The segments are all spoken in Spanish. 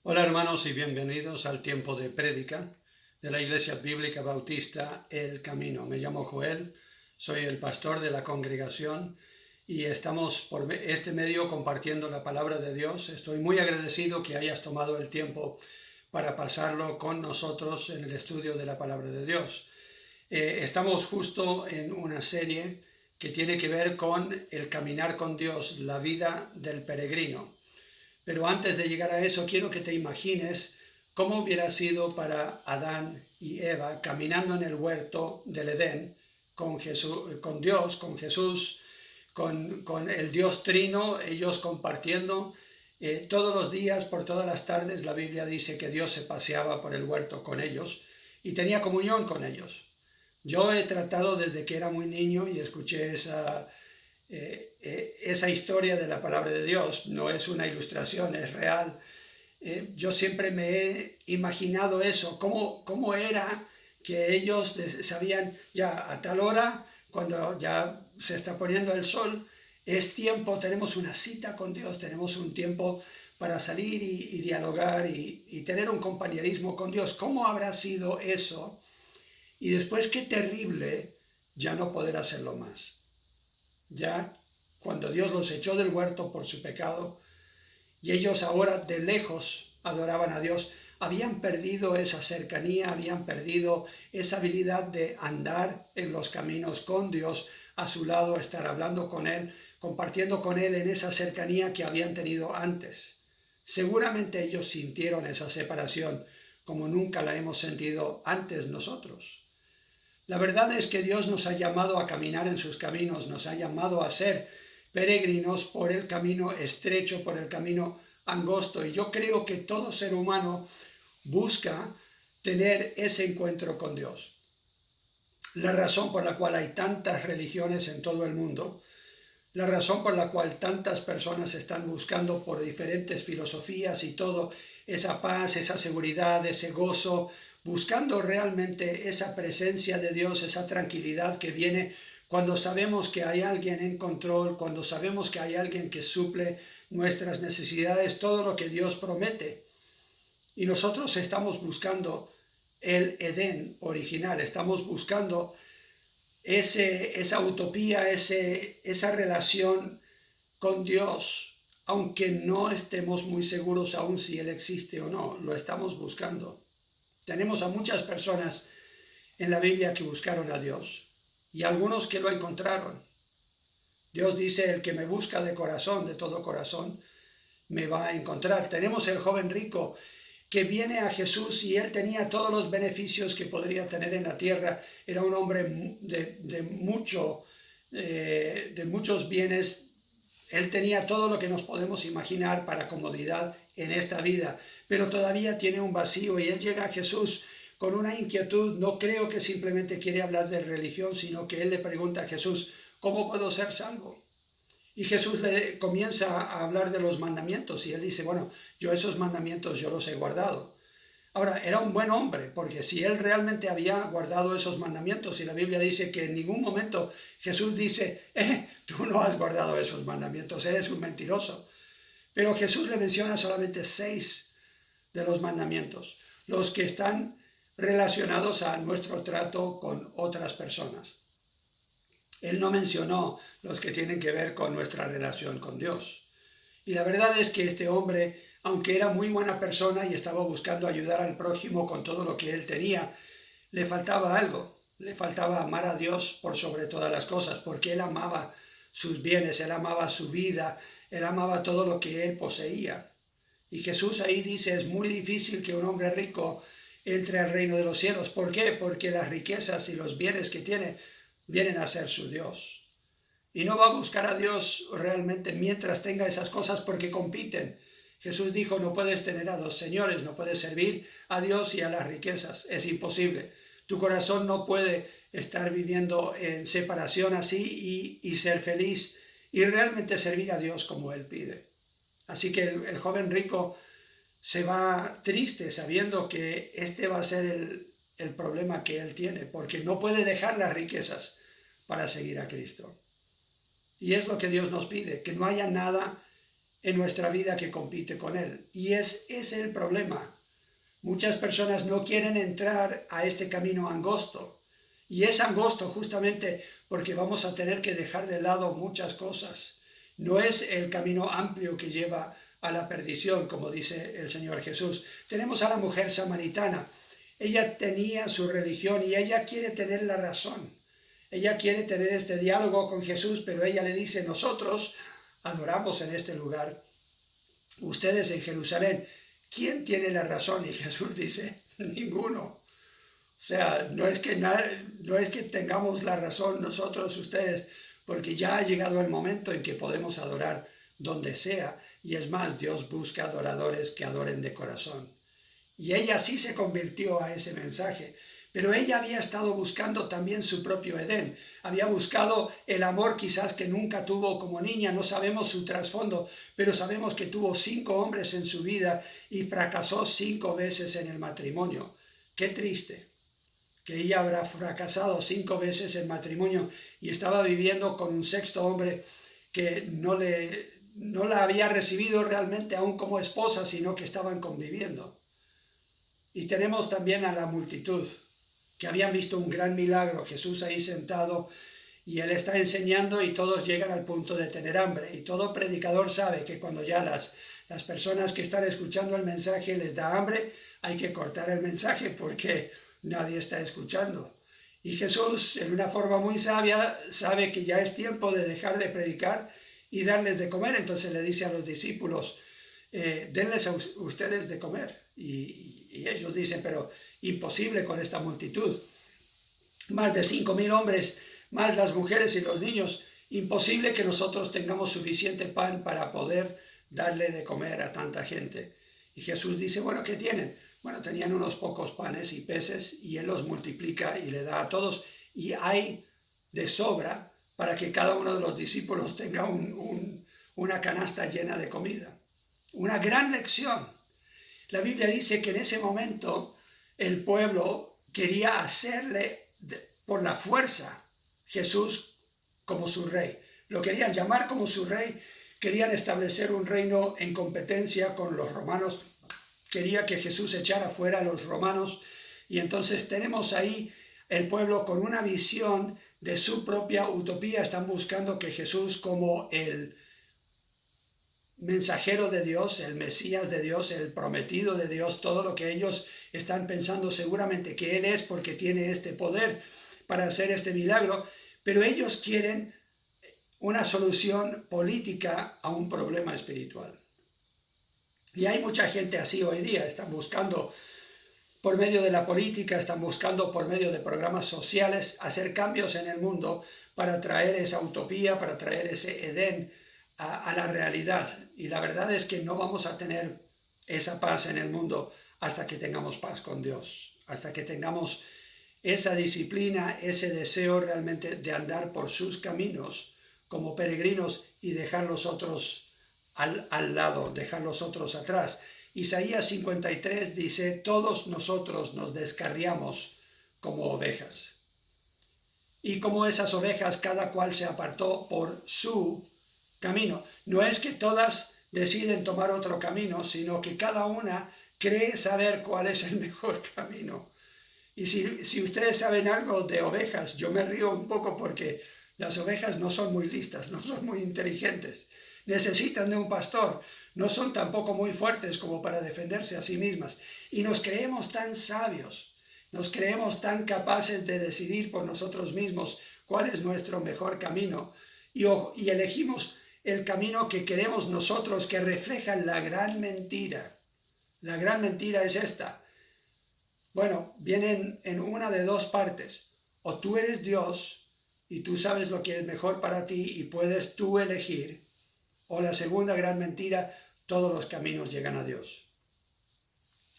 Hola hermanos y bienvenidos al tiempo de prédica de la Iglesia Bíblica Bautista El Camino. Me llamo Joel, soy el pastor de la congregación y estamos por este medio compartiendo la palabra de Dios. Estoy muy agradecido que hayas tomado el tiempo para pasarlo con nosotros en el estudio de la palabra de Dios. Estamos justo en una serie que tiene que ver con el caminar con Dios, la vida del peregrino. Pero antes de llegar a eso, quiero que te imagines cómo hubiera sido para Adán y Eva caminando en el huerto del Edén con Jesús, con Dios, con Jesús, con el Dios Trino, ellos compartiendo. Todos los días, por todas las tardes, la Biblia dice que Dios se paseaba por el huerto con ellos y tenía comunión con ellos. Yo he tratado desde que era muy niño y escuché esa historia de la palabra de Dios, no es una ilustración, es real. Yo siempre me he imaginado eso, cómo era que ellos sabían ya a tal hora, cuando ya se está poniendo el sol, es tiempo, tenemos una cita con Dios, tenemos un tiempo para salir y dialogar y tener un compañerismo con Dios. ¿Cómo habrá sido eso? Y después qué terrible ya no poder hacerlo más. Ya cuando Dios los echó del huerto por su pecado y ellos ahora de lejos adoraban a Dios, habían perdido esa cercanía, habían perdido esa habilidad de andar en los caminos con Dios a su lado, estar hablando con Él, compartiendo con Él en esa cercanía que habían tenido antes. Seguramente ellos sintieron esa separación como nunca la hemos sentido antes nosotros. La verdad es que Dios nos ha llamado a caminar en sus caminos, nos ha llamado a ser peregrinos por el camino estrecho, por el camino angosto. Y yo creo que todo ser humano busca tener ese encuentro con Dios. La razón por la cual hay tantas religiones en todo el mundo, la razón por la cual tantas personas están buscando por diferentes filosofías y todo, esa paz, esa seguridad, ese gozo, buscando realmente esa presencia de Dios, esa tranquilidad que viene cuando sabemos que hay alguien en control, cuando sabemos que hay alguien que suple nuestras necesidades, todo lo que Dios promete. Y nosotros estamos buscando el Edén original, estamos buscando esa utopía, esa relación con Dios, aunque no estemos muy seguros aún si Él existe o no, lo estamos buscando. Tenemos a muchas personas en la Biblia que buscaron a Dios y algunos que lo encontraron. Dios dice, el que me busca de corazón, de todo corazón, me va a encontrar. Tenemos el joven rico que viene a Jesús y él tenía todos los beneficios que podría tener en la tierra. Era un hombre de muchos bienes. Él tenía todo lo que nos podemos imaginar para comodidad en esta vida, pero todavía tiene un vacío y él llega a Jesús con una inquietud. No creo que simplemente quiere hablar de religión, sino que él le pregunta a Jesús, ¿cómo puedo ser salvo? Y Jesús le comienza a hablar de los mandamientos y él dice, bueno, yo esos mandamientos yo los he guardado. Ahora, era un buen hombre, porque si él realmente había guardado esos mandamientos, y la Biblia dice que en ningún momento Jesús dice, tú no has guardado esos mandamientos, eres un mentiroso. Pero Jesús le menciona solamente 6 de los mandamientos, los que están relacionados a nuestro trato con otras personas. Él no mencionó los que tienen que ver con nuestra relación con Dios. Y la verdad es que este hombre, aunque era muy buena persona y estaba buscando ayudar al prójimo con todo lo que él tenía, le faltaba algo. Le faltaba amar a Dios por sobre todas las cosas, porque él amaba sus bienes, él amaba su vida, él amaba todo lo que él poseía. Y Jesús ahí dice, es muy difícil que un hombre rico entre al reino de los cielos. ¿Por qué? Porque las riquezas y los bienes que tiene vienen a ser su Dios. Y no va a buscar a Dios realmente mientras tenga esas cosas porque compiten. Jesús dijo, no puedes tener a dos señores, no puedes servir a Dios y a las riquezas. Es imposible. Tu corazón no puede estar viviendo en separación así y ser feliz y realmente servir a Dios como Él pide. Así que el joven rico se va triste sabiendo que este va a ser el problema que él tiene, porque no puede dejar las riquezas para seguir a Cristo. Y es lo que Dios nos pide, que no haya nada en nuestra vida que compite con Él. Y ese es el problema. Muchas personas no quieren entrar a este camino angosto. Y es angosto justamente porque vamos a tener que dejar de lado muchas cosas. No es el camino amplio que lleva a la perdición, como dice el Señor Jesús. Tenemos a la mujer samaritana. Ella tenía su religión y ella quiere tener la razón. Ella quiere tener este diálogo con Jesús, pero ella le dice, nosotros adoramos en este lugar. Ustedes en Jerusalén, ¿quién tiene la razón? Y Jesús dice, ninguno. O sea, no es que tengamos la razón nosotros, ustedes, porque ya ha llegado el momento en que podemos adorar donde sea. Y es más, Dios busca adoradores que adoren de corazón. Y ella sí se convirtió a ese mensaje. Pero ella había estado buscando también su propio Edén. Había buscado el amor quizás que nunca tuvo como niña. No sabemos su trasfondo, pero sabemos que tuvo 5 hombres en su vida y fracasó 5 veces en el matrimonio. Qué triste que ella habrá fracasado 5 veces en matrimonio y estaba viviendo con un 6º hombre que no la había recibido realmente aún como esposa, sino que estaban conviviendo. Y tenemos también a la multitud, que habían visto un gran milagro, Jesús ahí sentado, y Él está enseñando y todos llegan al punto de tener hambre. Y todo predicador sabe que cuando ya las personas que están escuchando el mensaje les da hambre, hay que cortar el mensaje porque nadie está escuchando. Y Jesús, en una forma muy sabia, sabe que ya es tiempo de dejar de predicar y darles de comer. Entonces le dice a los discípulos, denles a ustedes de comer. Y ellos dicen, pero imposible con esta multitud. Más de 5.000 hombres, más las mujeres y los niños. Imposible que nosotros tengamos suficiente pan para poder darle de comer a tanta gente. Y Jesús dice, bueno, ¿qué tienen? Bueno, tenían unos pocos panes y peces y Él los multiplica y le da a todos. Y hay de sobra para que cada uno de los discípulos tenga una canasta llena de comida. Una gran lección. La Biblia dice que en ese momento el pueblo quería hacerle por la fuerza Jesús como su rey. Lo querían llamar como su rey, querían establecer un reino en competencia con los romanos. Quería que Jesús echara fuera a los romanos y entonces tenemos ahí el pueblo con una visión de su propia utopía. Están buscando que Jesús como el mensajero de Dios, el Mesías de Dios, el prometido de Dios, todo lo que ellos están pensando seguramente que Él es porque tiene este poder para hacer este milagro, pero ellos quieren una solución política a un problema espiritual. Y hay mucha gente así hoy día, están buscando por medio de la política, están buscando por medio de programas sociales hacer cambios en el mundo para traer esa utopía, para traer ese Edén a la realidad. Y la verdad es que no vamos a tener esa paz en el mundo hasta que tengamos paz con Dios, hasta que tengamos esa disciplina, ese deseo realmente de andar por sus caminos como peregrinos y dejar los otros al lado, dejar los otros atrás. Isaías 53 dice, todos nosotros nos descarriamos como ovejas. Y como esas ovejas, cada cual se apartó por su camino. No es que todas deciden tomar otro camino, sino que cada una cree saber cuál es el mejor camino. Y si ustedes saben algo de ovejas, yo me río un poco porque las ovejas no son muy listas, no son muy inteligentes. Necesitan de un pastor, no son tampoco muy fuertes como para defenderse a sí mismas. Y nos creemos tan sabios, nos creemos tan capaces de decidir por nosotros mismos cuál es nuestro mejor camino. Y elegimos el camino que queremos nosotros, que refleja la gran mentira. La gran mentira es esta. Bueno, vienen en una de dos partes. O tú eres Dios y tú sabes lo que es mejor para ti y puedes tú elegir. O la segunda gran mentira, todos los caminos llegan a Dios.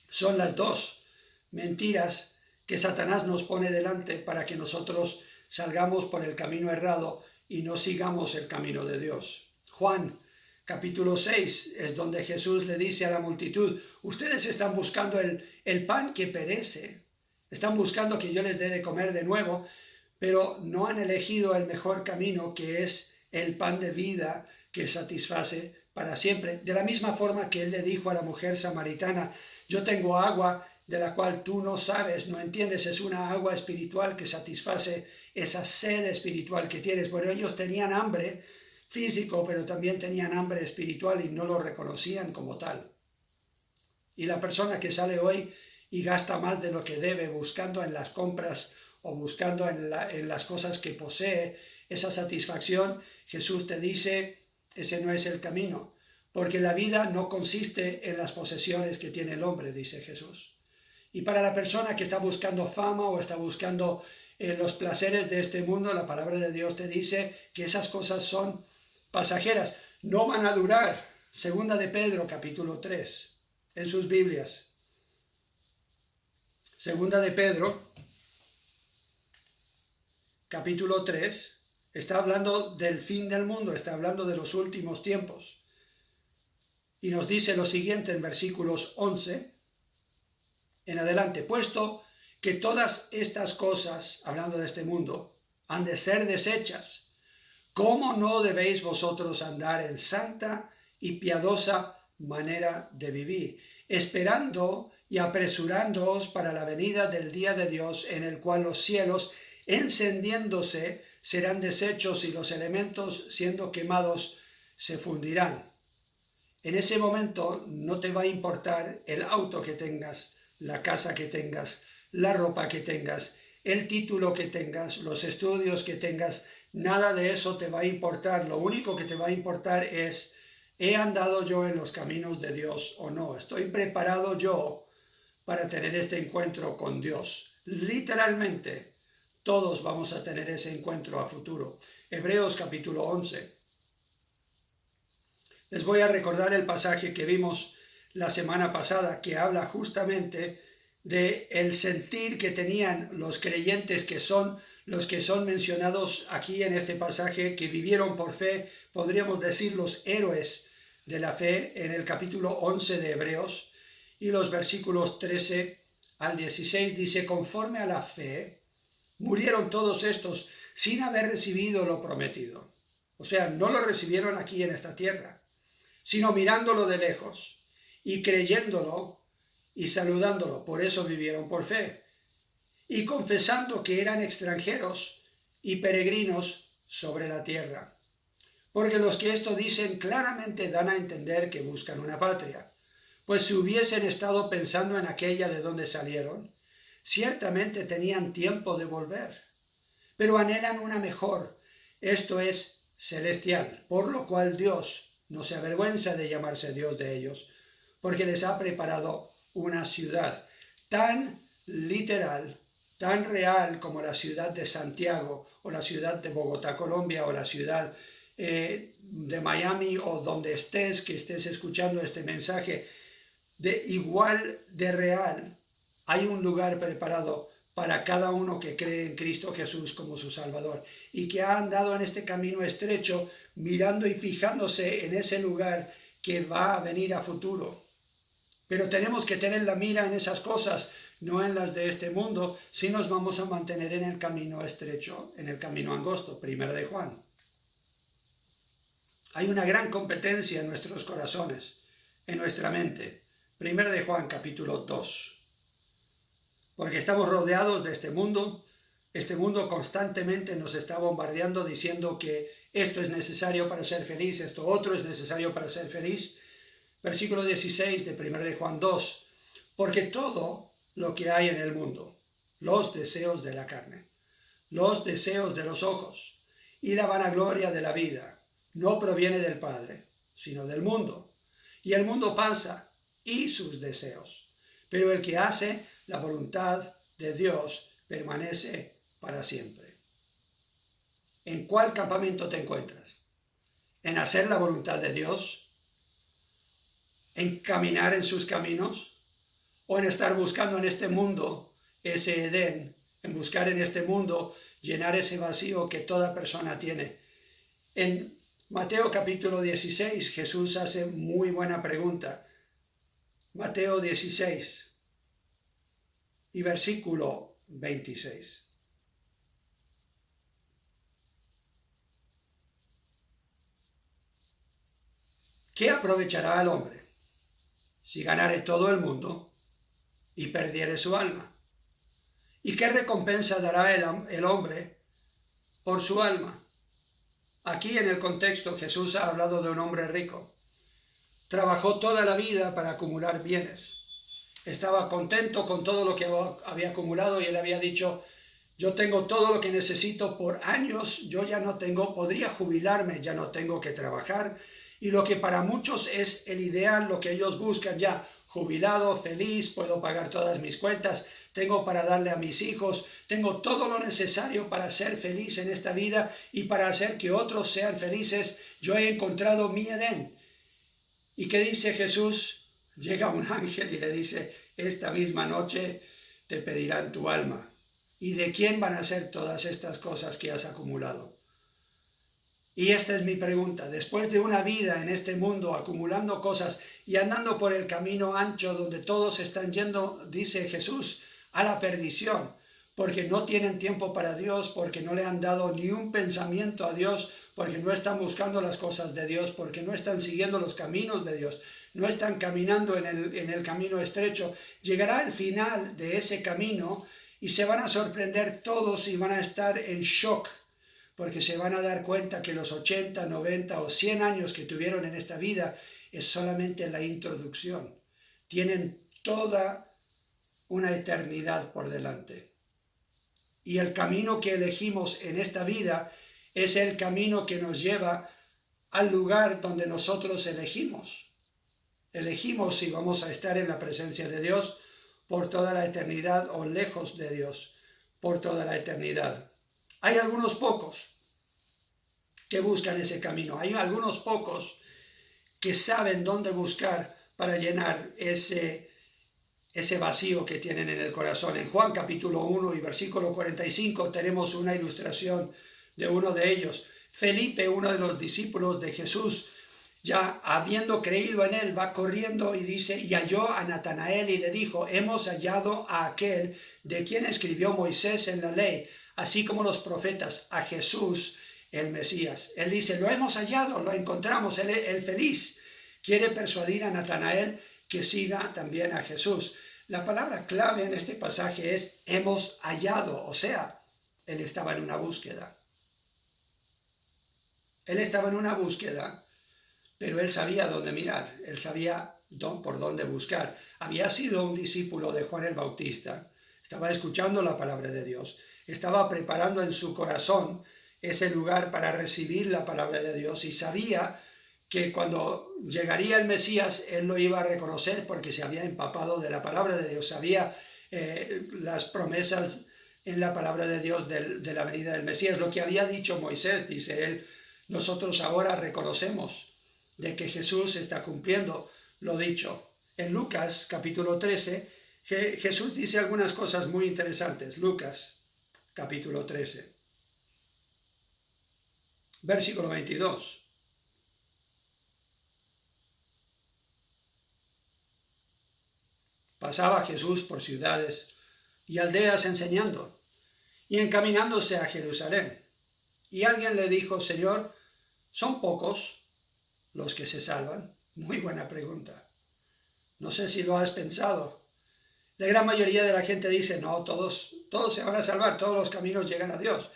Son las dos mentiras que Satanás nos pone delante para que nosotros salgamos por el camino errado y no sigamos el camino de Dios. Juan capítulo 6 es donde Jesús le dice a la multitud, ustedes están buscando el pan que perece, están buscando que yo les dé de comer de nuevo, pero no han elegido el mejor camino, que es el pan de vida que satisface para siempre. De la misma forma que él le dijo a la mujer samaritana, yo tengo agua de la cual tú no sabes, no entiendes, es una agua espiritual que satisface esa sed espiritual que tienes. Bueno, ellos tenían hambre físico, pero también tenían hambre espiritual y no lo reconocían como tal. Y la persona que sale hoy y gasta más de lo que debe buscando en las compras o buscando en las cosas que posee esa satisfacción, Jesús te dice, ese no es el camino, porque la vida no consiste en las posesiones que tiene el hombre, dice Jesús. Y para la persona que está buscando fama o está buscando los placeres de este mundo, la palabra de Dios te dice que esas cosas son pasajeras, no van a durar. Segunda de Pedro, capítulo 3, en sus Biblias. Segunda de Pedro, capítulo 3, está hablando del fin del mundo, está hablando de los últimos tiempos. Y nos dice lo siguiente en versículos 11 en adelante, puesto que todas estas cosas, hablando de este mundo, han de ser desechas, ¿cómo no debéis vosotros andar en santa y piadosa manera de vivir, esperando y apresurándoos para la venida del día de Dios, en el cual los cielos, encendiéndose, serán deshechos y los elementos, siendo quemados, se fundirán? En ese momento no te va a importar el auto que tengas, la casa que tengas, la ropa que tengas, el título que tengas, los estudios que tengas, nada de eso te va a importar. Lo único que te va a importar es, ¿he andado yo en los caminos de Dios o no? ¿Estoy preparado yo para tener este encuentro con Dios? Literalmente, todos vamos a tener ese encuentro a futuro. Hebreos capítulo 11. Les voy a recordar el pasaje que vimos la semana pasada, que habla justamente de el sentir que tenían los creyentes, que son los que son mencionados aquí en este pasaje, que vivieron por fe, podríamos decir los héroes de la fe, en el capítulo 11 de Hebreos, y los versículos 13 al 16, dice, conforme a la fe, murieron todos estos sin haber recibido lo prometido. O sea, no lo recibieron aquí en esta tierra, sino mirándolo de lejos y creyéndolo y saludándolo. Por eso vivieron por fe. Y confesando que eran extranjeros y peregrinos sobre la tierra. Porque los que esto dicen claramente dan a entender que buscan una patria. Pues si hubiesen estado pensando en aquella de donde salieron, ciertamente tenían tiempo de volver. Pero anhelan una mejor, esto es celestial, por lo cual Dios no se avergüenza de llamarse Dios de ellos, porque les ha preparado una ciudad tan literal, tan real como la ciudad de Santiago, o la ciudad de Bogotá, Colombia, o la ciudad de Miami, o donde estés, que estés escuchando este mensaje, de igual de real. Hay un lugar preparado para cada uno que cree en Cristo Jesús como su Salvador y que ha andado en este camino estrecho, mirando y fijándose en ese lugar que va a venir a futuro. Pero tenemos que tener la mira en esas cosas, no en las de este mundo, si nos vamos a mantener en el camino estrecho, en el camino angosto. Primera de Juan. Hay una gran competencia en nuestros corazones, en nuestra mente. Primera de Juan, capítulo 2. Porque estamos rodeados de este mundo constantemente nos está bombardeando diciendo que esto es necesario para ser feliz, esto otro es necesario para ser feliz. Versículo 16 de 1 de Juan 2, porque todo lo que hay en el mundo, los deseos de la carne, los deseos de los ojos y la vanagloria de la vida, no proviene del Padre, sino del mundo. Y el mundo pasa y sus deseos, pero el que hace la voluntad de Dios permanece para siempre. ¿En cuál campamento te encuentras? ¿En hacer la voluntad de Dios? ¿En caminar en sus caminos? ¿O en estar buscando en este mundo ese Edén? En buscar en este mundo llenar ese vacío que toda persona tiene. En Mateo capítulo 16, Jesús hace muy buena pregunta. Mateo 16 y versículo 26. ¿qué aprovechará el hombre si ganare todo el mundo y perdiere su alma? ¿Y qué recompensa dará el hombre por su alma? Aquí en el contexto Jesús ha hablado de un hombre rico. Trabajó toda la vida para acumular bienes. Estaba contento con todo lo que había acumulado y él había dicho, yo tengo todo lo que necesito por años, yo ya no tengo, podría jubilarme, ya no tengo que trabajar. Y lo que para muchos es el ideal, lo que ellos buscan ya, jubilado, feliz, puedo pagar todas mis cuentas, tengo para darle a mis hijos, tengo todo lo necesario para ser feliz en esta vida y para hacer que otros sean felices. Yo he encontrado mi Edén. ¿Y qué dice Jesús? Llega un ángel y le dice, esta misma noche te pedirán tu alma. ¿Y de quién van a ser todas estas cosas que has acumulado? Y esta es mi pregunta. Después de una vida en este mundo acumulando cosas y andando por el camino ancho donde todos están yendo, dice Jesús, a la perdición, porque no tienen tiempo para Dios, porque no le han dado ni un pensamiento a Dios, porque no están buscando las cosas de Dios, porque no están siguiendo los caminos de Dios, no están caminando en el camino estrecho. Llegará el final de ese camino y se van a sorprender todos y van a estar en shock, porque se van a dar cuenta que los 80, 90 o 100 años que tuvieron en esta vida es solamente la introducción. Tienen toda una eternidad por delante. Y el camino que elegimos en esta vida es el camino que nos lleva al lugar donde nosotros elegimos. Elegimos si vamos a estar en la presencia de Dios por toda la eternidad o lejos de Dios por toda la eternidad. Hay algunos pocos que buscan ese camino. Hay algunos pocos que saben dónde buscar para llenar ese vacío que tienen en el corazón. En Juan capítulo 1 y versículo 45 tenemos una ilustración de uno de ellos. Felipe, uno de los discípulos de Jesús, ya habiendo creído en él, va corriendo y dice, y halló a Natanael y le dijo, hemos hallado a aquel de quien escribió Moisés en la ley, así como los profetas, a Jesús el Mesías. Él dice, lo hemos hallado, lo encontramos, el feliz. Quiere persuadir a Natanael que siga también a Jesús. La palabra clave en este pasaje es hemos hallado, o sea, él estaba en una búsqueda. Él estaba en una búsqueda, pero él sabía dónde mirar, él sabía por dónde buscar. Había sido un discípulo de Juan el Bautista, estaba escuchando la palabra de Dios, estaba preparando en su corazón ese lugar para recibir la palabra de Dios y sabía que cuando llegaría el Mesías, él lo iba a reconocer porque se había empapado de la palabra de Dios, sabía las promesas en la palabra de Dios de la venida del Mesías. Lo que había dicho Moisés, dice él, nosotros ahora reconocemos de que Jesús está cumpliendo lo dicho. En Lucas capítulo 13, Jesús dice algunas cosas muy interesantes. Lucas capítulo 13, versículo 22. Pasaba Jesús por ciudades y aldeas enseñando y encaminándose a Jerusalén. Y alguien le dijo, Señor, ¿son pocos los que se salvan? Muy buena pregunta. No sé si lo has pensado. La gran mayoría de la gente dice, no, todos se van a salvar, todos los caminos llegan a Dios.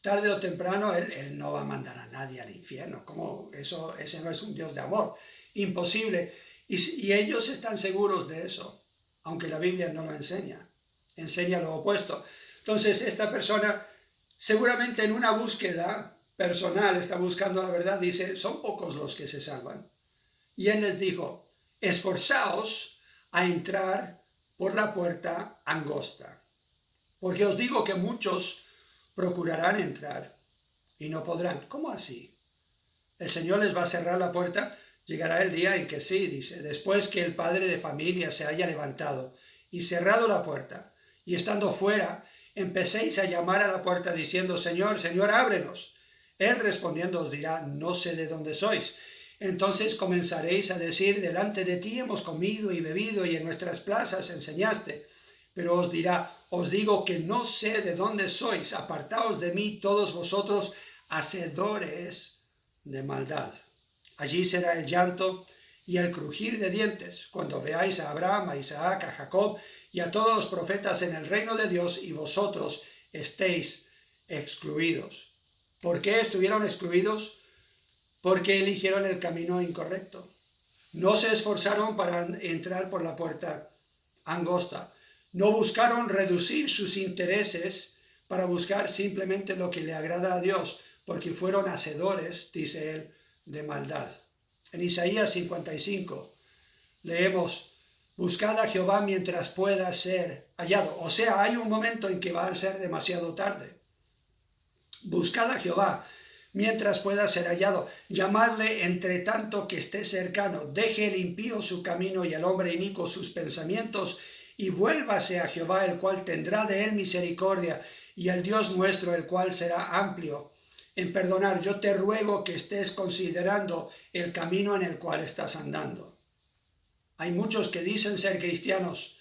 Tarde o temprano, Él no va a mandar a nadie al infierno. ¿Cómo? Ese no es un Dios de amor. Imposible. Y ellos están seguros de eso, aunque la Biblia no lo enseña. Enseña lo opuesto. Entonces, esta persona, seguramente en una búsqueda personal, está buscando la verdad, dice, son pocos los que se salvan. Y Él les dijo, esforzaos a entrar por la puerta angosta, porque os digo que muchos procurarán entrar y no podrán. ¿Cómo así? ¿El Señor les va a cerrar la puerta? Llegará el día en que sí, dice, después que el padre de familia se haya levantado y cerrado la puerta, y estando fuera, empecéis a llamar a la puerta diciendo, Señor, Señor, ábrenos. Él respondiendo os dirá, no sé de dónde sois. Entonces comenzaréis a decir, delante de ti hemos comido y bebido y en nuestras plazas enseñaste. Pero os dirá, os digo que no sé de dónde sois, apartaos de mí todos vosotros, hacedores de maldad. Allí será el llanto y el crujir de dientes, cuando veáis a Abraham, a Isaac, a Jacob y a todos los profetas en el reino de Dios y vosotros estéis excluidos. ¿Por qué estuvieron excluidos? Porque eligieron el camino incorrecto. No se esforzaron para entrar por la puerta angosta. No buscaron reducir sus intereses para buscar simplemente lo que le agrada a Dios, porque fueron hacedores, dice él, de maldad. En Isaías 55 leemos: buscad a Jehová mientras pueda ser hallado. O sea, hay un momento en que va a ser demasiado tarde. Buscad a Jehová mientras pueda ser hallado. Llamadle entre tanto que esté cercano. Deje el impío su camino y el hombre inicuo sus pensamientos, y vuélvase a Jehová, el cual tendrá de él misericordia, y el Dios nuestro, el cual será amplio en perdonar. Yo te ruego que estés considerando el camino en el cual estás andando. Hay muchos que dicen ser cristianos,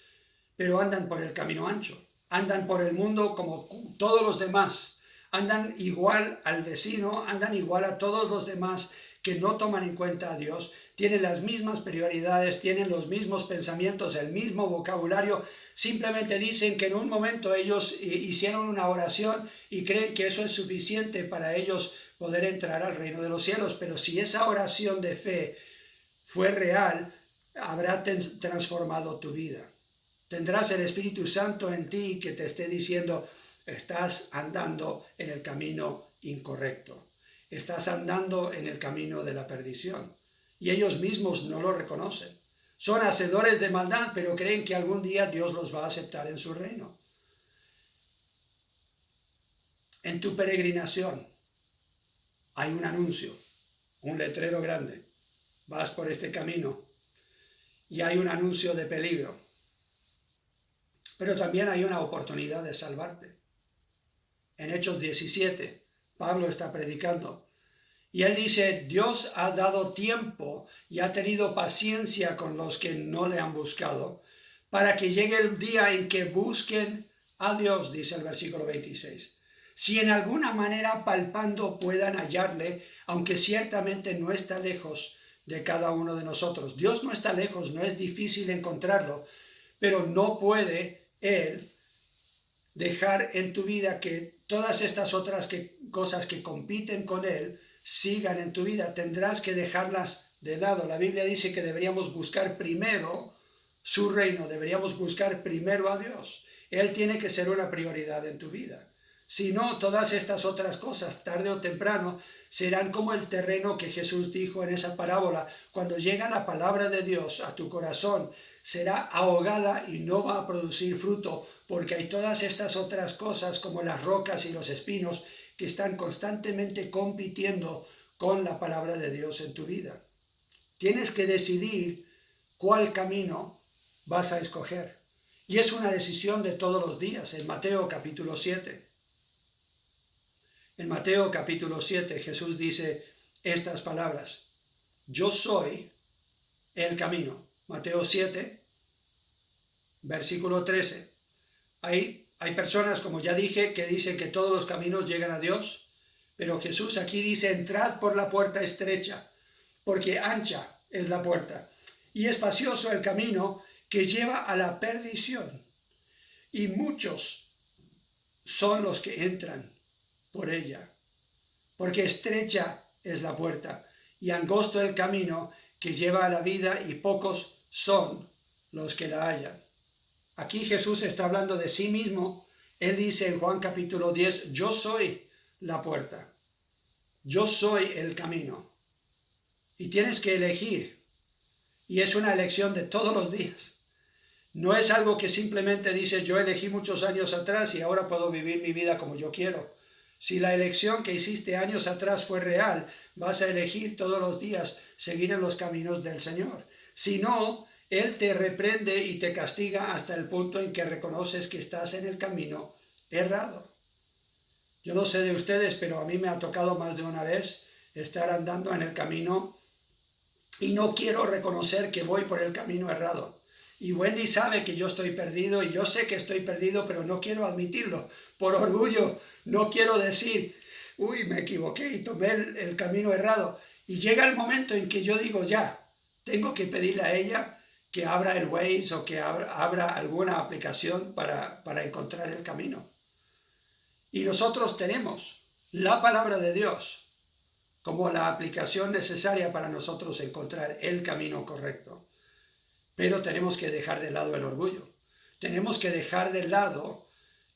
pero andan por el camino ancho. Andan por el mundo como todos los demás. Andan igual al vecino, andan igual a todos los demás que no toman en cuenta a Dios. Tienen las mismas prioridades, tienen los mismos pensamientos, el mismo vocabulario. Simplemente dicen que en un momento ellos hicieron una oración y creen que eso es suficiente para ellos poder entrar al reino de los cielos. Pero si esa oración de fe fue real, habrá transformado tu vida. Tendrás el Espíritu Santo en ti que te esté diciendo: estás andando en el camino incorrecto. Estás andando en el camino de la perdición. Y ellos mismos no lo reconocen. Son hacedores de maldad, pero creen que algún día Dios los va a aceptar en su reino. En tu peregrinación hay un anuncio, un letrero grande. Vas por este camino y hay un anuncio de peligro. Pero también hay una oportunidad de salvarte. En Hechos 17, Pablo está predicando y él dice: Dios ha dado tiempo y ha tenido paciencia con los que no le han buscado, para que llegue el día en que busquen a Dios, dice el versículo 26. Si en alguna manera palpando puedan hallarle, aunque ciertamente no está lejos de cada uno de nosotros. Dios no está lejos, no es difícil encontrarlo, pero no puede Él dejar en tu vida que todas estas otras cosas que compiten con Él sigan en tu vida. Tendrás que dejarlas de lado. La Biblia dice que deberíamos buscar primero su reino, deberíamos buscar primero a Dios. Él tiene que ser una prioridad en tu vida. Si no, todas estas otras cosas, tarde o temprano, serán como el terreno que Jesús dijo en esa parábola. Cuando llega la palabra de Dios a tu corazón, será ahogada y no va a producir fruto, porque hay todas estas otras cosas como las rocas y los espinos que están constantemente compitiendo con la palabra de Dios en tu vida. Tienes que decidir cuál camino vas a escoger. Y es una decisión de todos los días. En Mateo capítulo 7. En Mateo capítulo 7 Jesús dice estas palabras: yo soy el camino. Mateo 7, versículo 13. Hay personas, como ya dije, que dicen que todos los caminos llegan a Dios, pero Jesús aquí dice: entrad por la puerta estrecha, porque ancha es la puerta, y espacioso el camino que lleva a la perdición, y muchos son los que entran por ella, porque estrecha es la puerta, y angosto el camino que lleva a la vida, y pocos son los que la hallan. Aquí Jesús está hablando de sí mismo. Él dice en Juan capítulo 10, yo soy la puerta, yo soy el camino. Y tienes que elegir, y es una elección de todos los días. No es algo que simplemente dices: yo elegí muchos años atrás y ahora puedo vivir mi vida como yo quiero. Si la elección que hiciste años atrás fue real, vas a elegir todos los días seguir en los caminos del Señor. Si no, Él te reprende y te castiga hasta el punto en que reconoces que estás en el camino errado. Yo no sé de ustedes, pero a mí me ha tocado más de una vez estar andando en el camino y no quiero reconocer que voy por el camino errado. Y Wendy sabe que yo estoy perdido y yo sé que estoy perdido, pero no quiero admitirlo. Por orgullo no quiero decir: uy, me equivoqué y tomé el camino errado. Y llega el momento en que yo digo, ya, tengo que pedirle a ella que abra el Waze o que abra alguna aplicación para encontrar el camino. Y nosotros tenemos la palabra de Dios como la aplicación necesaria para nosotros encontrar el camino correcto. Pero tenemos que dejar de lado el orgullo. Tenemos que dejar de lado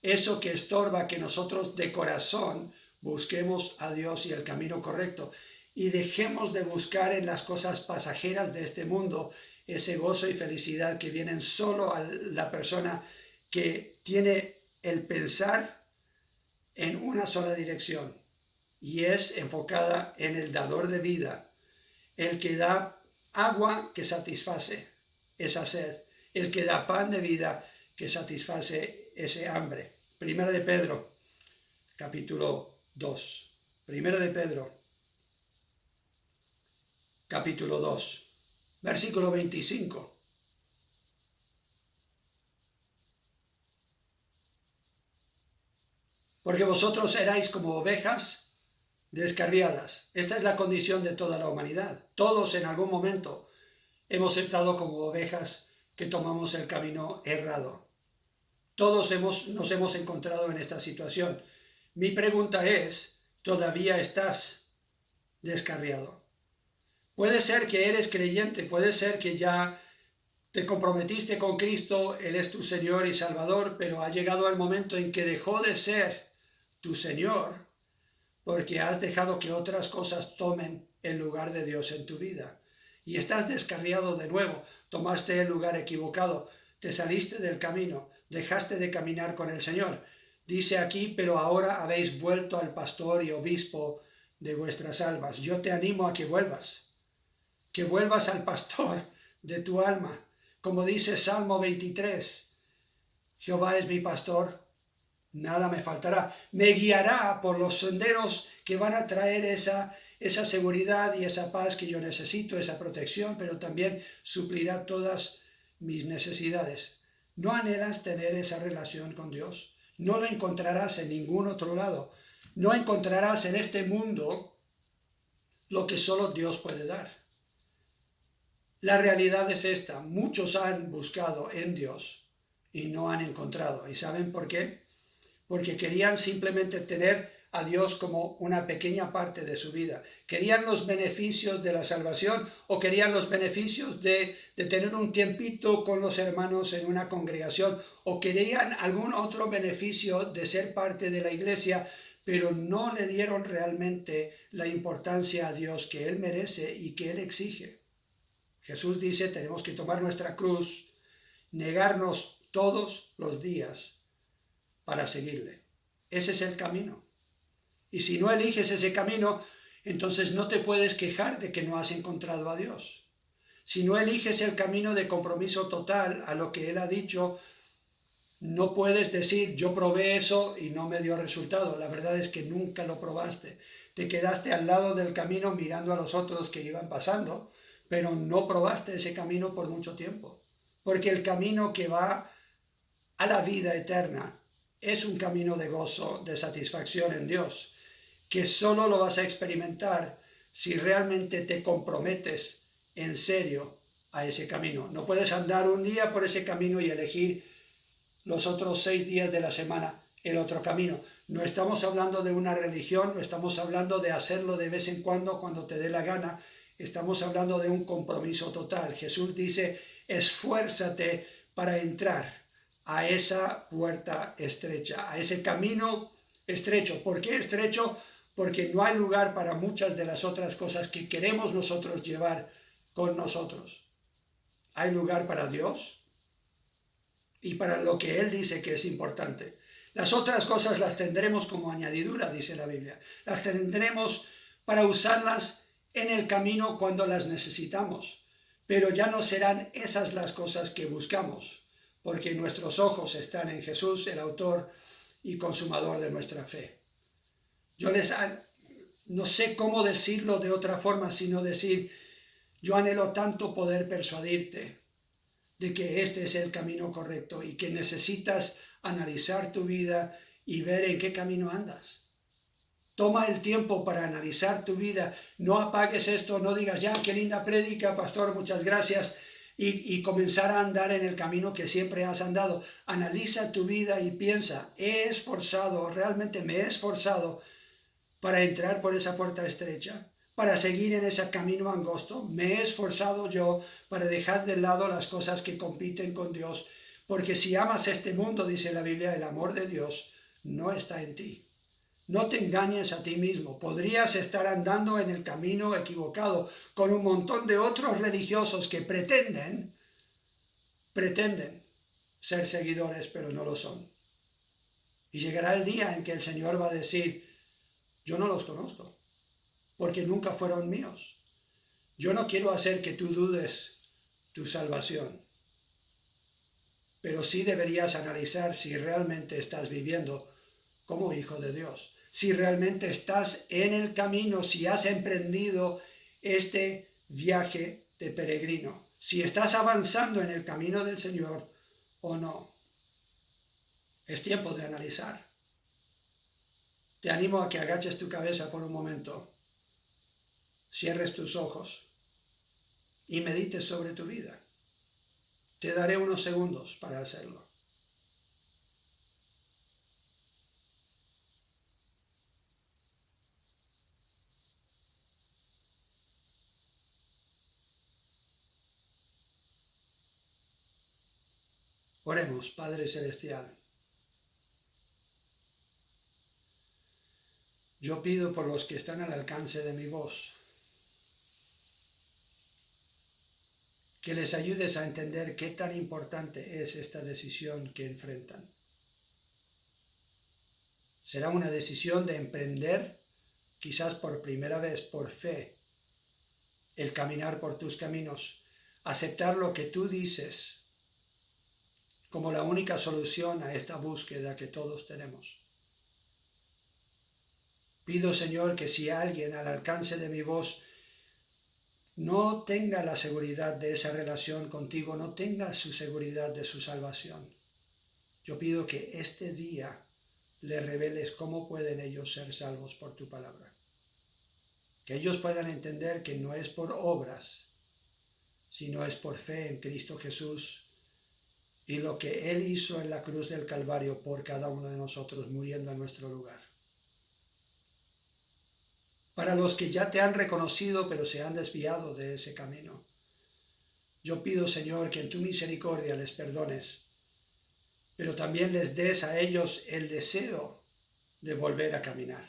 eso que estorba que nosotros de corazón busquemos a Dios y el camino correcto. Y dejemos de buscar en las cosas pasajeras de este mundo ese gozo y felicidad que vienen solo a la persona que tiene el pensar en una sola dirección, y es enfocada en el dador de vida, el que da agua que satisface esa sed, el que da pan de vida que satisface ese hambre. Primera de Pedro, capítulo 2. Primera de Pedro, capítulo 2, versículo 25. Porque vosotros erais como ovejas descarriadas. Esta es la condición de toda la humanidad. Todos en algún momento hemos estado como ovejas que tomamos el camino errado. Todos nos hemos encontrado en esta situación. Mi pregunta es, ¿todavía estás descarriado? Puede ser que eres creyente, puede ser que ya te comprometiste con Cristo, Él es tu Señor y Salvador, pero ha llegado el momento en que dejó de ser tu Señor porque has dejado que otras cosas tomen el lugar de Dios en tu vida. Y estás descarriado de nuevo, tomaste el lugar equivocado, te saliste del camino, dejaste de caminar con el Señor. Dice aquí, pero ahora habéis vuelto al pastor y obispo de vuestras almas. Yo te animo a que vuelvas al pastor de tu alma. Como dice Salmo 23, Jehová es mi pastor, nada me faltará. Me guiará por los senderos que van a traer esa seguridad y esa paz que yo necesito, esa protección, pero también suplirá todas mis necesidades. ¿No anhelas tener esa relación con Dios? No lo encontrarás en ningún otro lado. No encontrarás en este mundo lo que solo Dios puede dar. La realidad es esta. Muchos han buscado en Dios y no han encontrado. ¿Y saben por qué? Porque querían simplemente tener a Dios como una pequeña parte de su vida. Querían los beneficios de la salvación o querían los beneficios de tener un tiempito con los hermanos en una congregación o querían algún otro beneficio de ser parte de la iglesia, pero no le dieron realmente la importancia a Dios que Él merece y que Él exige. Jesús dice, tenemos que tomar nuestra cruz, negarnos todos los días para seguirle. Ese es el camino. Y si no eliges ese camino, entonces no te puedes quejar de que no has encontrado a Dios. Si no eliges el camino de compromiso total a lo que Él ha dicho, no puedes decir, yo probé eso y no me dio resultado. La verdad es que nunca lo probaste. Te quedaste al lado del camino mirando a los otros que iban pasando, pero no probaste ese camino por mucho tiempo. Porque el camino que va a la vida eterna es un camino de gozo, de satisfacción en Dios, que solo lo vas a experimentar si realmente te comprometes en serio a ese camino. No puedes andar un día por ese camino y elegir los otros 6 días de la semana el otro camino. No estamos hablando de una religión, no estamos hablando de hacerlo de vez en cuando te dé la gana. Estamos hablando de un compromiso total. Jesús dice, esfuérzate para entrar a esa puerta estrecha, a ese camino estrecho. ¿Por qué estrecho? Porque no hay lugar para muchas de las otras cosas que queremos nosotros llevar con nosotros. Hay lugar para Dios y para lo que Él dice que es importante. Las otras cosas las tendremos como añadidura, dice la Biblia. Las tendremos para usarlas en el camino cuando las necesitamos, pero ya no serán esas las cosas que buscamos, porque nuestros ojos están en Jesús, el autor y consumador de nuestra fe. Yo no sé cómo decirlo de otra forma, sino decir, yo anhelo tanto poder persuadirte de que este es el camino correcto y que necesitas analizar tu vida y ver en qué camino andas. Toma el tiempo para analizar tu vida. No apagues esto, no digas, ya, qué linda prédica, pastor, muchas gracias. Y comenzar a andar en el camino que siempre has andado. Analiza tu vida y piensa, ¿he esforzado, realmente me he esforzado para entrar por esa puerta estrecha? Para seguir en ese camino angosto. Me he esforzado yo para dejar de lado las cosas que compiten con Dios. Porque si amas este mundo, dice la Biblia, el amor de Dios no está en ti. No te engañes a ti mismo. Podrías estar andando en el camino equivocado con un montón de otros religiosos que pretenden ser seguidores, pero no lo son. Y llegará el día en que el Señor va a decir, yo no los conozco, porque nunca fueron míos. Yo no quiero hacer que tú dudes tu salvación, pero sí deberías analizar si realmente estás viviendo como hijo de Dios, si realmente estás en el camino, si has emprendido este viaje de peregrino, si estás avanzando en el camino del Señor o no. Es tiempo de analizar. Te animo a que agaches tu cabeza por un momento, cierres tus ojos y medites sobre tu vida. Te daré unos segundos para hacerlo. Oremos, Padre Celestial. Yo pido por los que están al alcance de mi voz, que les ayudes a entender qué tan importante es esta decisión que enfrentan. Será una decisión de emprender, quizás por primera vez, por fe, el caminar por tus caminos, aceptar lo que tú dices como la única solución a esta búsqueda que todos tenemos. Pido, Señor, que si alguien al alcance de mi voz no tenga la seguridad de esa relación contigo, no tenga su seguridad de su salvación, yo pido que este día le reveles cómo pueden ellos ser salvos por tu palabra. Que ellos puedan entender que no es por obras, sino es por fe en Cristo Jesús y lo que Él hizo en la cruz del Calvario por cada uno de nosotros, muriendo en nuestro lugar. Para los que ya te han reconocido pero se han desviado de ese camino, yo pido, Señor, que en tu misericordia les perdones, pero también les des a ellos el deseo de volver a caminar,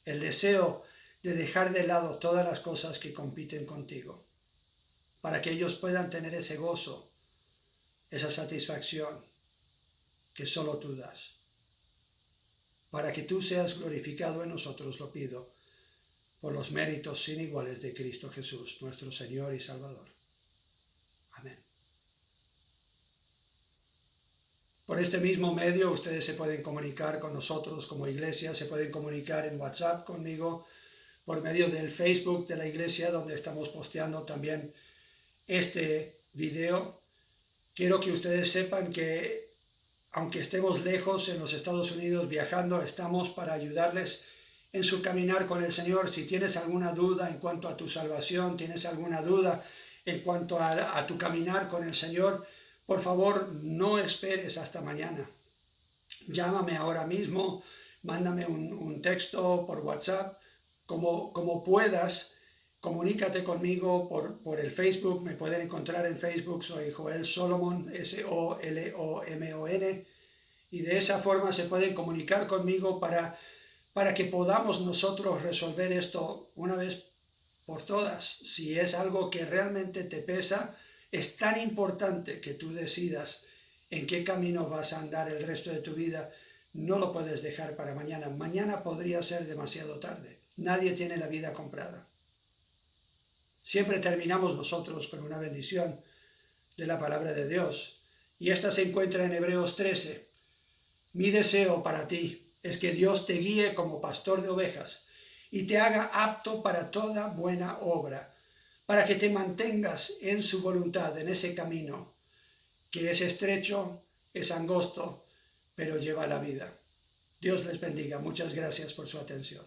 el deseo de dejar de lado todas las cosas que compiten contigo, para que ellos puedan tener ese gozo, esa satisfacción que solo tú das. Para que tú seas glorificado en nosotros, lo pido, por los méritos sin iguales de Cristo Jesús, nuestro Señor y Salvador. Amén. Por este mismo medio ustedes se pueden comunicar con nosotros como iglesia, se pueden comunicar en WhatsApp conmigo, por medio del Facebook de la iglesia, donde estamos posteando también este video. Quiero que ustedes sepan que aunque estemos lejos en los Estados Unidos viajando, estamos para ayudarles en su caminar con el Señor. Si tienes alguna duda en cuanto a tu salvación, tienes alguna duda en cuanto a tu caminar con el Señor, por favor, no esperes hasta mañana. Llámame ahora mismo, mándame un texto por WhatsApp, como puedas. Comunícate conmigo por el Facebook, me pueden encontrar en Facebook, soy Joel Solomon, Solomon, y de esa forma se pueden comunicar conmigo para que podamos nosotros resolver esto una vez por todas. Si es algo que realmente te pesa, es tan importante que tú decidas en qué camino vas a andar el resto de tu vida, no lo puedes dejar para mañana. Mañana podría ser demasiado tarde. Nadie tiene la vida comprada. Siempre terminamos nosotros con una bendición de la palabra de Dios. Y esta se encuentra en Hebreos 13. Mi deseo para ti es que Dios te guíe como pastor de ovejas y te haga apto para toda buena obra, para que te mantengas en su voluntad, en ese camino, que es estrecho, es angosto, pero lleva la vida. Dios les bendiga. Muchas gracias por su atención.